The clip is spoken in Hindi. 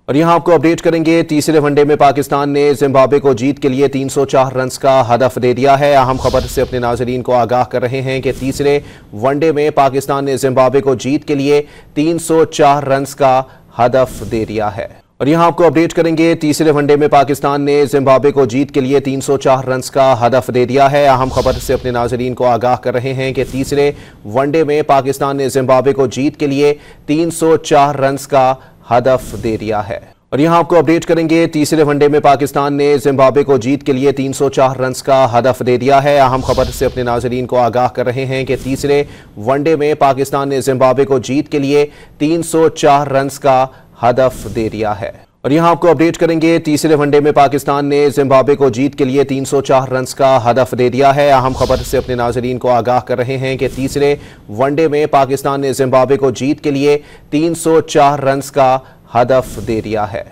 और यहां आपको अपडेट करेंगे। तीसरे वनडे में पाकिस्तान ने जिम्बाब्वे को जीत के लिए 304 रन का हदफ दे दिया है। अहम खबर से अपने नाजरीन को आगाह कर रहे हैं कि तीसरे वनडे में पाकिस्तान ने जिम्बाब्वे को जीत के लिए 304 रन का हदफ दे दिया है। और यहां आपको अपडेट करेंगे। तीसरे वनडे में पाकिस्तान ने जिम्बाब्वे को जीत के लिए 304 रन का हदफ दे दिया है। अहम खबर से अपने नाजरीन को आगाह कर रहे हैं कि तीसरे वनडे में पाकिस्तान ने जिम्बाब्वे को जीत के लिए 304 रन का हदफ दे दिया है। और यहां आपको अपडेट करेंगे। तीसरे वनडे में पाकिस्तान ने जिम्बाब्वे को जीत के लिए 304 रन का हदफ दे दिया है। अहम खबर से अपने नाजरीन को आगाह कर रहे हैं कि तीसरे वनडे में पाकिस्तान ने जिम्बाब्वे को जीत के लिए 304 रन का हदफ दे दिया है। और यहां आपको अपडेट करेंगे। तीसरे वनडे में पाकिस्तान ने जिम्बाब्वे को जीत के लिए 304 रन का हदफ दे दिया है। अहम खबर से अपने नाजरीन को आगाह कर रहे हैं कि तीसरे वनडे में पाकिस्तान ने जिम्बाब्वे को जीत के लिए 304 रन का हदफ दे दिया है।